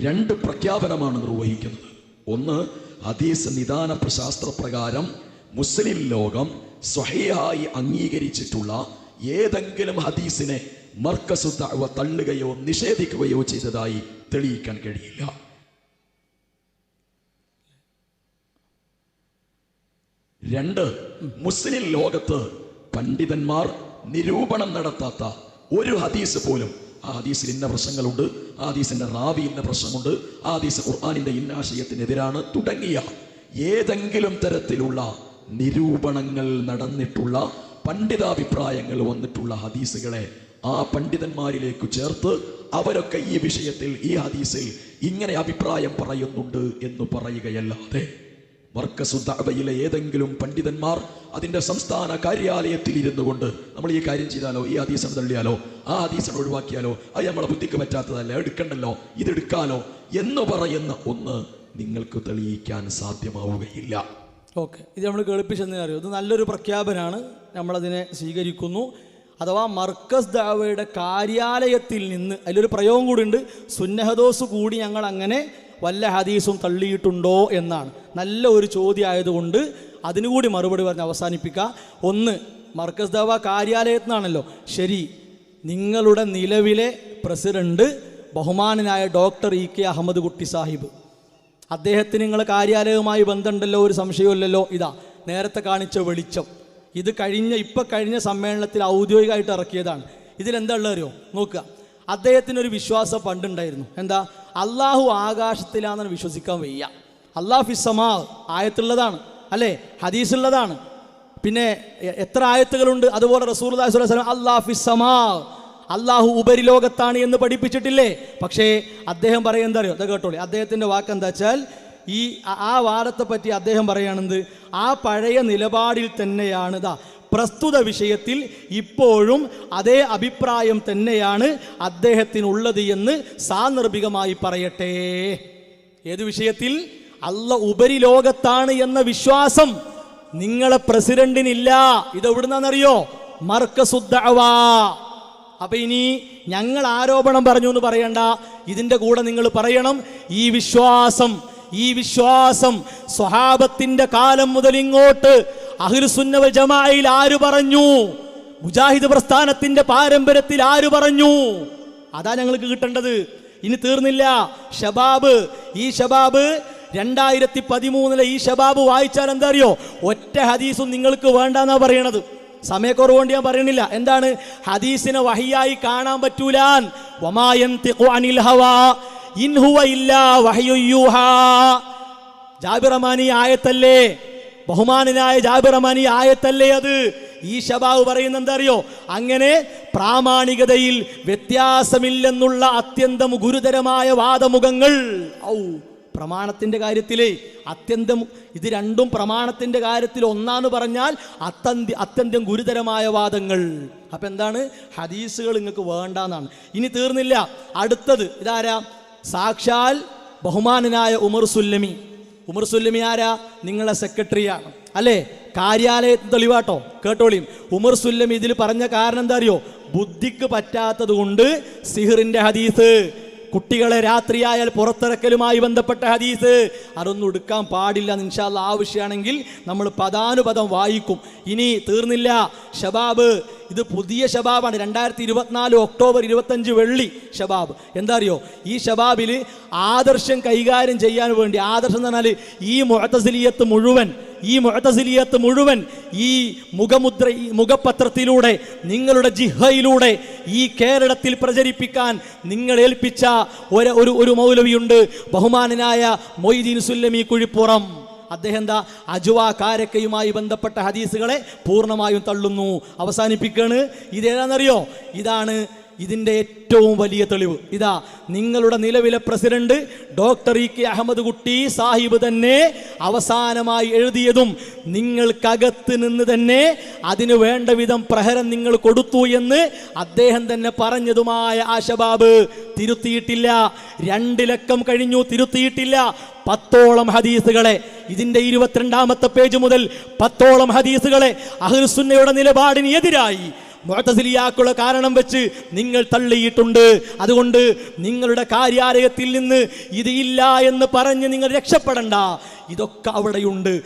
2 പ്രഖ്യാപനമാണ് നിർവഹിക്കുന്നത്. ഒന്ന്, ഹദീസ് നിദാന ശാസ്ത്രപ്രകാരം മുസ്ലിം ലോകം സ്വഹീഹായി അംഗീകരിച്ചിട്ടുള്ള ഏതെങ്കിലും ഹദീസിനെ മർക്കസു ദഅവ തള്ളുകയോ നിഷേധിക്കുകയോ ചെയ്തതായി തെളിയിക്കാൻ കഴിയില്ല. 2, മുസ്ലിം ലോകത്ത് പണ്ഡിതന്മാർ നിരൂപണം നടത്താത്ത ഒരു ഹദീസ് പോലും, ആ ഹദീസിൽ ഇന്ന പ്രശ്നങ്ങളുണ്ട്, ആ ഹദീസിന്റെ റാവി ഇന്ന പ്രശ്നമുണ്ട്, ആ ഹദീസ് ഖുർആനിന്റെ ഇന്നാശയത്തിനെതിരാണ് തുടങ്ങിയ ഏതെങ്കിലും തരത്തിലുള്ള നിരൂപണങ്ങൾ നടന്നിട്ടുള്ള പണ്ഡിതാഭിപ്രായങ്ങൾ വന്നിട്ടുള്ള ഹദീസുകളെ ആ പണ്ഡിതന്മാരിലേക്ക് ചേർത്ത് അവരൊക്കെ ഈ വിഷയത്തിൽ ഈ ഹദീസിൽ ഇങ്ങനെ അഭിപ്രായം പറയുന്നുണ്ട് എന്ന് പറയുകയല്ലാതെ മർക്കസു ദഅവയിലെ ഏതെങ്കിലും പണ്ഡിതന്മാർ അതിന്റെ സംസ്ഥാന കാര്യാലയത്തിൽ ഇരുന്നു കൊണ്ട് നമ്മൾ ഈ കാര്യം ചെയ്താലോ, ഈ ഹദീസ് തള്ളിയാലോ, ആ ഹദീസ് ഒഴിവാക്കിയാലോ, അത് നമ്മളെ ബുദ്ധിക്ക് പറ്റാത്തതല്ല, എടുക്കണ്ടല്ലോ, ഇതെടുക്കാലോ എന്ന് പറയുന്ന ഒന്ന് നിങ്ങൾക്ക് തെളിയിക്കാൻ സാധ്യമാവുകയില്ല. ഓക്കെ, ഇത് നമ്മൾ കേൾപ്പിച്ചെന്ന് അറിയോ, ഇത് നല്ലൊരു പ്രഖ്യാപനമാണ്, നമ്മളതിനെ സ്വീകരിക്കുന്നു. അഥവാ മർക്കസ് ദഅവയുടെ കാര്യാലയത്തിൽ നിന്ന് അതിലൊരു പ്രയോഗം കൂടി ഉണ്ട്, സുന്നഹദോസ് കൂടി ഞങ്ങൾ അങ്ങനെ വല്ല ഹദീസും തള്ളിയിട്ടുണ്ടോ എന്നാണ്. നല്ല ഒരു ചോദ്യം ആയതുകൊണ്ട് അതിനുകൂടി മറുപടി പറഞ്ഞ് അവസാനിപ്പിക്കുക. ഒന്ന്, മർക്കസ് ദഅവ കാര്യാലയത്തിൽ നിന്നാണല്ലോ, ശരി, നിങ്ങളുടെ നിലവിലെ പ്രസിഡന്റ് ബഹുമാനനായ ഡോക്ടർ EK അഹമ്മദ് കുട്ടി സാഹിബ്, അദ്ദേഹത്തിന് നിങ്ങളെ കാര്യാലയവുമായി ബന്ധമുണ്ടല്ലോ, ഒരു സംശയമില്ലല്ലോ. ഇതാ നേരത്തെ കാണിച്ച വെളിച്ചം, ഇത് കഴിഞ്ഞ സമ്മേളനത്തിൽ ഔദ്യോഗികമായിട്ട് ഇറക്കിയതാണ്. ഇതിലെന്താ ഉള്ളത് അറിയോ, നോക്കുക. അദ്ദേഹത്തിനൊരു വിശ്വാസം പണ്ടുണ്ടായിരുന്നു. എന്താ? അള്ളാഹു ആകാശത്തിലാണെന്ന് വിശ്വസിക്കാൻ വയ്യ. അള്ളാഹു ഫിസ്സമാ ആയത്തുള്ളതാണ് അല്ലേ, ഹദീസുള്ളതാണ്. പിന്നെ എത്ര ആയത്തുകളുണ്ട്? അതുപോലെ റസൂലുള്ളാഹി സ്വല്ലല്ലാഹു അലൈഹി വസല്ലം അല്ലാഹു ഫിസ്സമാ, അള്ളാഹു ഉപരിലോകത്താണ് എന്ന് പഠിപ്പിച്ചിട്ടില്ലേ? പക്ഷേ അദ്ദേഹം പറയുക എന്താ അറിയോ, അത് കേട്ടോളി. അദ്ദേഹത്തിൻ്റെ വാക്ക് എന്താ വെച്ചാൽ, ആ വാദത്തെ പറ്റി അദ്ദേഹം പറയുകയാണെന്ത്, ആ പഴയ നിലപാടിൽ തന്നെയാണ് പ്രസ്തുത വിഷയത്തിൽ ഇപ്പോഴും അതേ അഭിപ്രായം തന്നെയാണ് അദ്ദേഹത്തിനുള്ളത് എന്ന് സാന്ദർഭികമായി പറയട്ടെ. ഏത് വിഷയത്തിൽ? അല്ലാഹു ഉപരിലോകത്താണ് എന്ന വിശ്വാസം നിങ്ങളെ പ്രസിഡന്റിനില്ല. ഇതെവിടുന്നാണെന്നറിയോ? മർക്കസു ദഅവ. അപ്പൊ ഇനി ഞങ്ങൾ ആരോപണം പറഞ്ഞു എന്ന് പറയണ്ട, ഇതിന്റെ കൂടെ നിങ്ങൾ പറയണം, ഈ വിശ്വാസം സ്വഹാബത്തിന്റെ കാലം മുതൽ ഇങ്ങോട്ട് അഹ്ലുസുന്ന വൽ ജമാഅയിൽ ആര് പറഞ്ഞു? മുജാഹിദ് പ്രസ്ഥാനത്തിന്റെ പാരമ്പര്യത്തിൽ ആര് പറഞ്ഞു? അതാ ഞങ്ങൾക്ക് കിട്ടേണ്ടത്. ഇനി തീർന്നില്ല. ഈ ഷബാബ് 2013 ഈ ഷബാബ് വായിച്ചാൽ എന്താ അറിയോ, ഒറ്റ ഹദീസും നിങ്ങൾക്ക് വേണ്ടെന്നാ പറയണത്. സമയക്കുറവുകൊണ്ട് ഞാൻ പറയണില്ല. എന്താണ്? ഹദീസിനെ വഹിയായി കാണാൻ പറ്റൂല. വമാ യൻതിഖു അനിൽ ഹവാ ഇൻ ഹുവ ഇല്ലാ വഹ്യു യൂഹാ. ജാബിർ റഹ്മാനി ആയത്തല്ലേ, ബഹുമാനനായ ജാബിർ റഹ്മാനി ആയത്തല്ലേ അത്. ഈ ശബാബ് പറയുന്നത് എന്താ അറിയോ, അങ്ങനെ പ്രാമാണികതയിൽ വ്യത്യാസമില്ലെന്നുള്ള അത്യന്തം ഗുരുതരമായ വാദമുഖങ്ങൾ. പ്രമാണത്തിന്റെ കാര്യത്തിലേ അത്യന്തം, ഇത് രണ്ടും പ്രമാണത്തിന്റെ കാര്യത്തിൽ ഒന്നാന്ന് പറഞ്ഞാൽ അത്യന്തം ഗുരുതരമായ വാദങ്ങൾ. അപ്പൊ എന്താണ്? ഹദീസുകൾ നിങ്ങൾക്ക് വേണ്ടാന്നാണ്. ഇനി തീർന്നില്ല. അടുത്തത് ഇതാരാ? സാക്ഷാൽ ബഹുമാനനായ ഉമർ സുല്ലമി ആരാ? നിങ്ങളെ സെക്രട്ടറിയാണ് അല്ലേ, കാര്യാലയത്തിൽ തെളിവാട്ടോ, കേട്ടോളിയും. ഉമർ സുല്ലമി ഇതിൽ പറഞ്ഞ കാരണം എന്താ അറിയോ? ബുദ്ധിക്ക് പറ്റാത്തത് കൊണ്ട് സിഹറിന്റെ ഹദീസ്, കുട്ടികളെ രാത്രിയായാൽ പുറത്തിറക്കലുമായി ബന്ധപ്പെട്ട ഹദീസ്, അതൊന്നും എടുക്കാൻ പാടില്ല. ഇൻഷാ അല്ലാഹ് ആവശ്യമാണെങ്കിൽ നമ്മൾ പദാനുപദം വായിക്കും. ഇനി തീർന്നില്ല. ഷബാബ്, ഇത് പുതിയ ഷബാബാണ്, 2024 ഒക്ടോബർ 25 വെള്ളി ഷബാബ്. എന്താ അറിയോ, ഈ ഷബാബിൽ ആദർശം കൈകാര്യം ചെയ്യാൻ വേണ്ടി, ആദർശം എന്ന് പറഞ്ഞാൽ ഈ മുഅ്തസിലിയത്ത് മുഴുവൻ ഈ മുഖപത്രത്തിലൂടെ, നിങ്ങളുടെ ജിഹയിലൂടെ ഈ കേരളത്തിൽ പ്രചരിപ്പിക്കാൻ നിങ്ങൾ ഏൽപ്പിച്ച ഒരു മൗലവിയുണ്ട്, ബഹുമാനനായ മൊയ്തീൻ സുല്ലമി കുഴിപ്പുറം. അദ്ദേഹം എന്താ, അജ്വാ കാരക്കയുമായി ബന്ധപ്പെട്ട ഹദീസുകളെ പൂർണ്ണമായും തള്ളുന്നു. അവസാനിപ്പിക്കാണ്. ഇതേതാണെന്നറിയോ? ഇതാണ് ഇതിൻ്റെ ഏറ്റവും വലിയ തെളിവ്. ഇതാ നിങ്ങളുടെ നിലവിലെ പ്രസിഡന്റ് ഡോക്ടർ EK അഹമ്മദ് കുട്ടി സാഹിബ് തന്നെ അവസാനമായി എഴുതിയതും നിങ്ങൾക്കകത്ത് നിന്ന് തന്നെ അതിന് വേണ്ട വിധം പ്രഹരം നിങ്ങൾ കൊടുത്തു എന്ന് അദ്ദേഹം തന്നെ പറഞ്ഞതുമായ ആ ശബാബ് തിരുത്തിയിട്ടില്ല. 2 ലക്കം കഴിഞ്ഞു, തിരുത്തിയിട്ടില്ല. 10ഓളം ഹദീസുകളെ, ഇതിന്റെ 22ാമത്തെ പേജ് മുതൽ 10ഓളം ഹദീസുകളെ അഹ്ലുസുന്നയുടെ നിലപാടിന് എതിരായി മുഅ്തസിലിയാക്കുള്ള കാരണം വെച്ച് നിങ്ങൾ തള്ളിയിട്ടുണ്ട്. അതുകൊണ്ട് നിങ്ങളുടെ കാര്യാലയത്തിൽ നിന്ന് ഇത് ഇല്ല എന്ന് പറഞ്ഞ് നിങ്ങൾ രക്ഷപ്പെടണ്ട. ഇതൊക്കെ അവിടെയുണ്ട്.